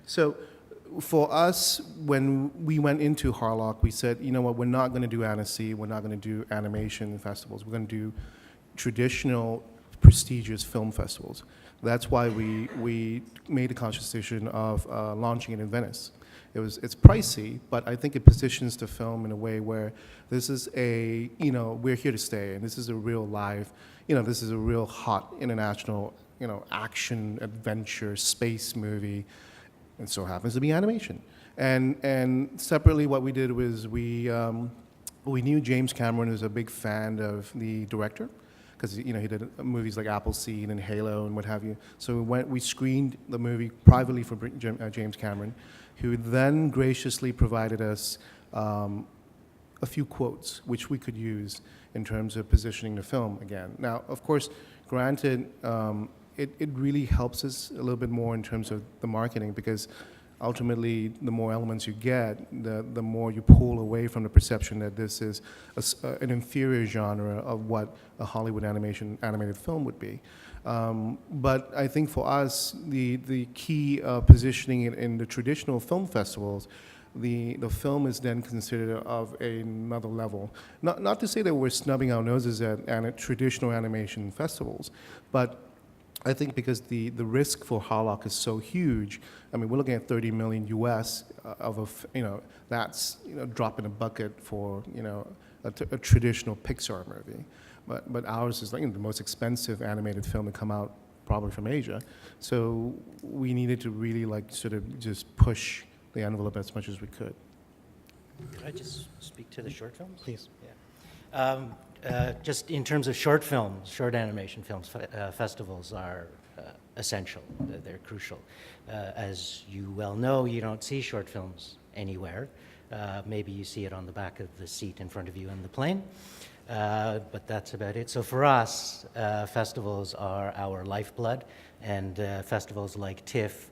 So for us, when we went into Harlock, we said, you know what, we're not going to do Annecy, we're not going to do animation festivals, we're going to do traditional, prestigious film festivals. That's why we made a conscious decision of launching it in Venice. It's pricey, but I think it positions the film in a way where this is a, we're here to stay, and this is a real live, this is a real hot international, action, adventure, space movie, and so happens to be animation. And separately, what we did was we knew James Cameron was a big fan of the director, because he did movies like Appleseed and Halo and what have you. So we screened the movie privately for James Cameron, who then graciously provided us a few quotes which we could use in terms of positioning the film again. Now, of course, granted, it really helps us a little bit more in terms of the marketing, because ultimately, the more elements you get, the more you pull away from the perception that this is an inferior genre of what a Hollywood animated film would be. But I think for us, the key positioning it in the traditional film festivals, the film is then considered of another level. Not to say that we're snubbing our noses at traditional animation festivals, but I think because the risk for Harlock is so huge. I mean, we're looking at 30 million US that's drop in a bucket for a traditional Pixar movie, but ours is like the most expensive animated film to come out probably from Asia. So we needed to really sort of just push the envelope as much as we could. Could I just speak to the short films? Please. Yeah. Just in terms of short films, short animation films, festivals are essential. They're crucial. As you well know, you don't see short films anywhere. Maybe you see it on the back of the seat in front of you in the plane, but that's about it. So for us, festivals are our lifeblood, and festivals like TIFF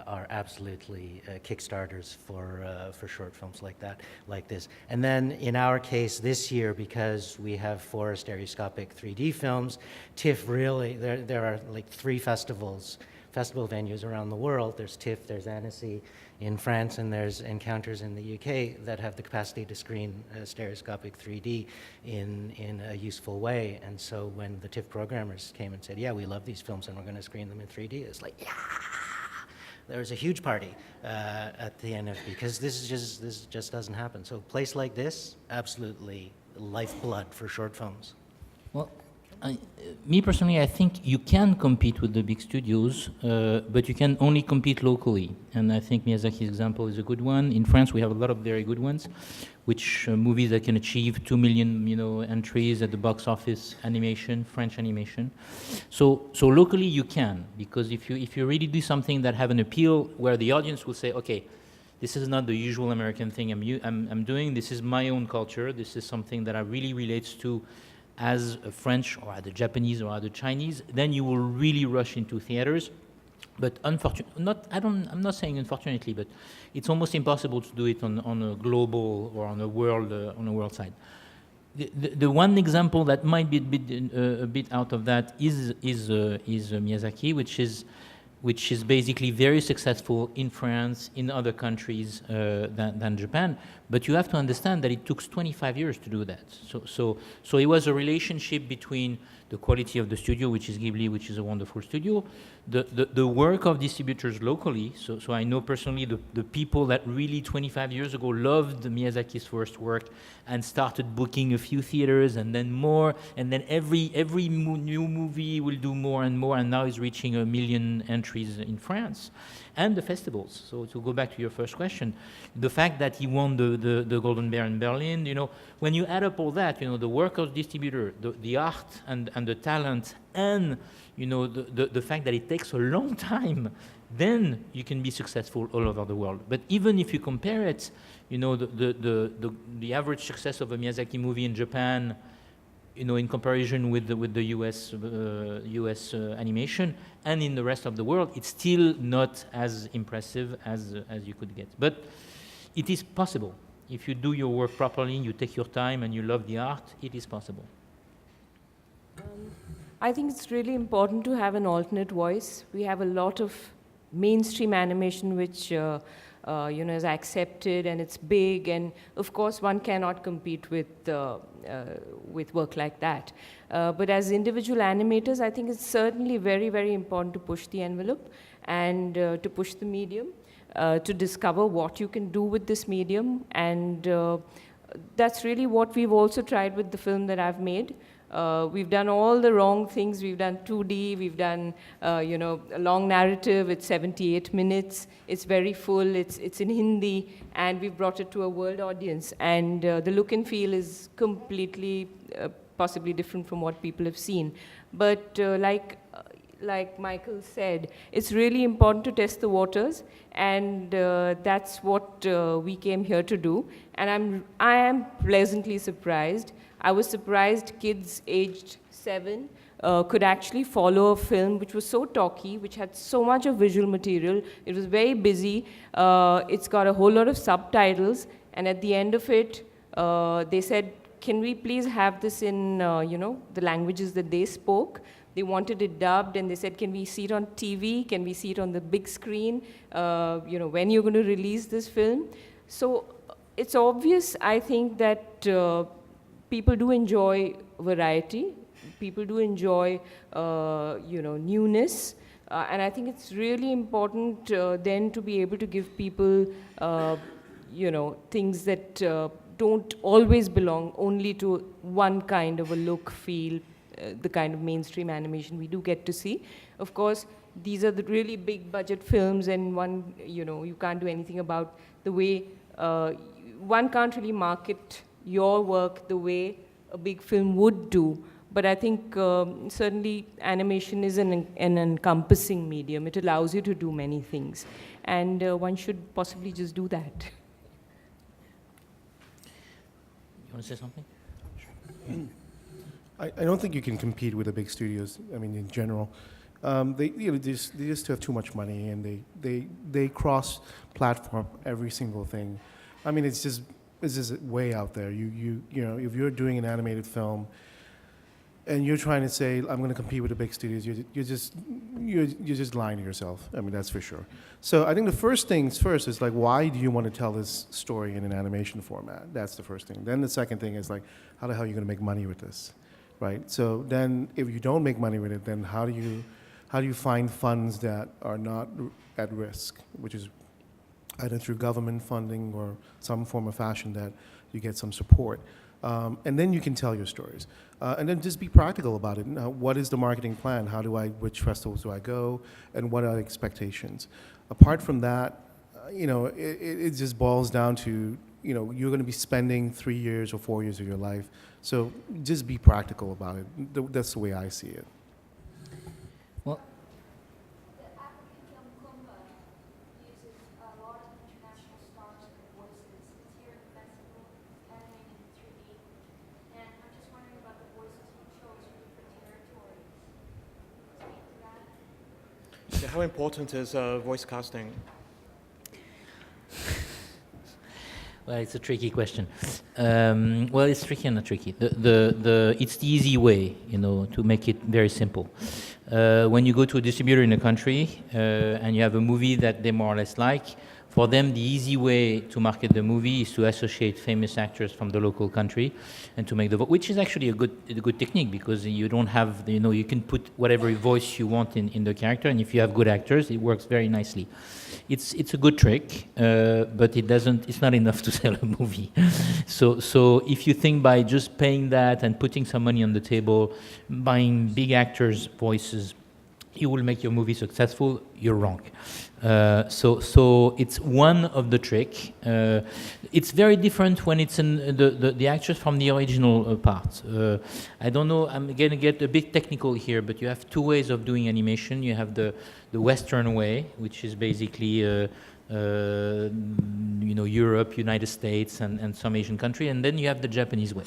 are absolutely kickstarters for short films like this. And then in our case this year, because we have 4 stereoscopic 3D films, TIFF really, there are like 3 festival venues around the world. There's TIFF, there's Annecy in France, and there's Encounters in the UK that have the capacity to screen stereoscopic 3D in a useful way. And so when the TIFF programmers came and said, yeah, we love these films and we're going to screen them in 3D, it's like, yeah! There was a huge party at the end of it, because this just doesn't happen. So a place like this, absolutely lifeblood for short films. Well, me personally, I think you can compete with the big studios, but you can only compete locally. And I think Miyazaki's example is a good one. In France, we have a lot of very good ones, which movies that can achieve 2 million, entries at the box office, French animation. So locally you can, because if you really do something that have an appeal where the audience will say, okay, this is not the usual American thing I'm doing. This is my own culture. This is something that I really relates to as a French or as a Japanese or as a Chinese. Then you will really rush into theaters. But I'm not saying unfortunately, but it's almost impossible to do it on a global or on a world side. The one example that might be a bit out of that is Miyazaki, which is basically very successful in France, in other countries than Japan. But you have to understand that it took 25 years to do that. So it was a relationship between the quality of the studio, which is Ghibli, which is a wonderful studio, the work of distributors locally. So I know personally the people that really 25 years ago loved Miyazaki's first work and started booking a few theaters and then more, and then every new movie will do more and more, and now is reaching 1 million entries in France. And the festivals. So to go back to your first question, the fact that he won the Golden Bear in Berlin, when you add up all that, the work of the distributor, the art and the talent, and the fact that it takes a long time, then you can be successful all over the world. But even if you compare it, the average success of a Miyazaki movie in Japan, in comparison with the US animation, and in the rest of the world, it's still not as impressive as you could get. But it is possible. If you do your work properly, you take your time, and you love the art, it is possible. I think it's really important to have an alternate voice. We have a lot of mainstream animation which is accepted and it's big, and of course one cannot compete with work like that. But as individual animators, I think it's certainly very, very important to push the envelope and to push the medium, to discover what you can do with this medium, and that's really what we've also tried with the film that I've made. We've done all the wrong things. We've done 2D, we've done, a long narrative. It's 78 minutes. It's very full. It's in Hindi, and we've brought it to a world audience. And the look and feel is completely, possibly different from what people have seen. But like Michael said, it's really important to test the waters, and that's what we came here to do. And I am pleasantly surprised. I was surprised kids aged 7 could actually follow a film which was so talky, which had so much of visual material. It was very busy. It's got a whole lot of subtitles, and at the end of it, they said, can we please have this in the languages that they spoke? They wanted it dubbed, and they said, can we see it on TV? Can we see it on the big screen? When you're going to release this film? So it's obvious, I think, that people do enjoy variety. People do enjoy, newness. And I think it's really important then to be able to give people, things that don't always belong only to one kind of a look, feel, the kind of mainstream animation we do get to see. Of course, these are the really big budget films, and you can't do anything about the way, one can't really market your work the way a big film would do. But I think certainly animation is an encompassing medium. It allows you to do many things. And one should possibly just do that. You want to say something? I don't think you can compete with the big studios. I mean, in general, they just have too much money, and they cross-platform every single thing. I mean, it's just way out there. If you're doing an animated film, and you're trying to say, I'm going to compete with the big studios, you're just lying to yourself. I mean, that's for sure. So I think the first things first is like, why do you want to tell this story in an animation format? That's the first thing. Then the second thing is like, how the hell are you going to make money with this, right? So then, if you don't make money with it, then how do you find funds that are not at risk, which is either through government funding or some form of fashion that you get some support. And then you can tell your stories. And then just be practical about it. Now, what is the marketing plan? Which festivals do I go? And what are the expectations? Apart from that, it just boils down to, you're going to be spending 3 years or 4 years of your life. So just be practical about it. That's the way I see it. Well, The African film Kumba uses a lot of international stars for voices. It's here at the festival, animated in 3D. And I'm just wondering about the voices you chose for different territories. Speak to that. Yeah, how important is voice casting? well, it's a tricky question. Well, it's tricky and not tricky. It's the easy way, to make it very simple. When you go to a distributor in a country and you have a movie that they more or less like, for them the easy way to market the movie is to associate famous actors from the local country and to make which is actually a good technique, because you don't have, you can put whatever voice you want in the character, and if you have good actors, it works very nicely. It's a good trick, but it's not enough to sell a movie. So if you think by just paying that and putting some money on the table, buying big actors' voices, you will make your movie successful, you're wrong. So it's one of the trick. It's very different when it's the actors from the original part. I don't know, I'm going to get a bit technical here, but you have two ways of doing animation. You have the Western way, which is basically Europe, United States, and some Asian country, and then you have the Japanese way.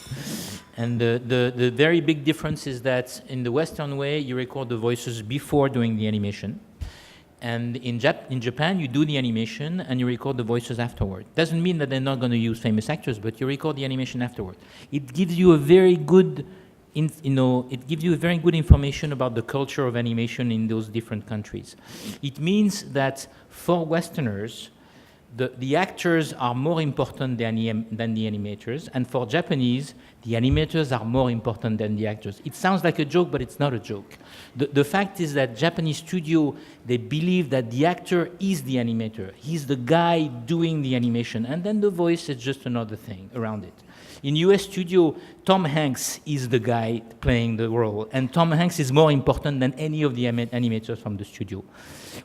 And the very big difference is that in the Western way, you record the voices before doing the animation. And in Japan, you do the animation and you record the voices afterward. Doesn't mean that they're not going to use famous actors, but you record the animation afterward. It gives you a very good it gives you very good information about the culture of animation in those different countries. It means that for Westerners, the actors are more important than the animators, and for Japanese, the animators are more important than the actors. It sounds like a joke, but it's not a joke. The fact is that Japanese studio, they believe that the actor is the animator. He's the guy doing the animation, and then the voice is just another thing around it. In US studio, Tom Hanks is the guy playing the role, and Tom Hanks is more important than any of the animators from the studio,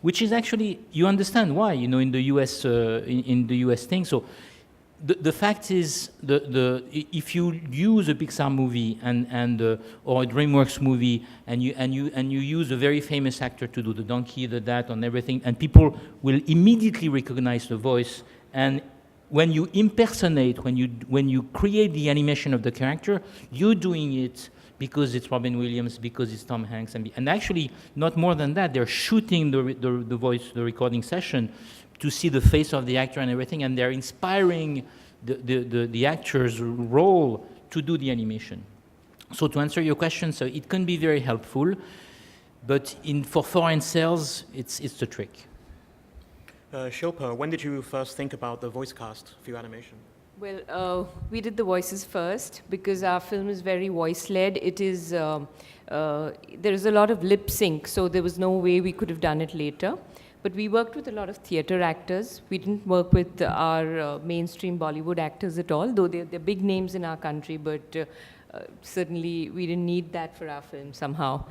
which is actually, you understand why, in the US, in the US thing. So the fact is, if you use a Pixar movie or a DreamWorks movie, and you use a very famous actor to do the donkey, the that, and everything, and people will immediately recognize the voice. And when you impersonate, when you create the animation of the character, you're doing it because it's Robin Williams, because it's Tom Hanks, and actually not more than that. They're shooting the voice, the recording session, to see the face of the actor and everything, and they're inspiring the actor's role to do the animation. So to answer your question, so it can be very helpful, but for foreign sales, it's the trick. Shilpa, when did you first think about the voice cast for your animation? Well, we did the voices first because our film is very voice-led. It is, there is a lot of lip sync, so there was no way we could have done it later. But we worked with a lot of theater actors. We didn't work with our mainstream Bollywood actors at all, though they're big names in our country, but certainly we didn't need that for our film somehow.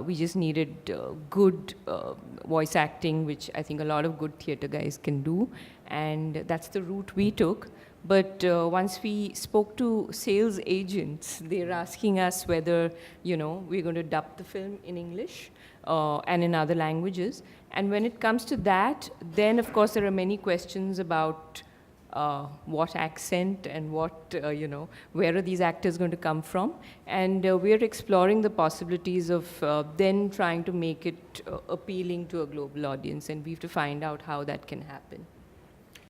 We just needed good voice acting, which I think a lot of good theater guys can do, and that's the route we took. But once we spoke to sales agents, they're asking us whether, we're going to dub the film in English and in other languages. And when it comes to that, then of course there are many questions about what accent and what, where are these actors going to come from? And we're exploring the possibilities of then trying to make it appealing to a global audience, and we have to find out how that can happen.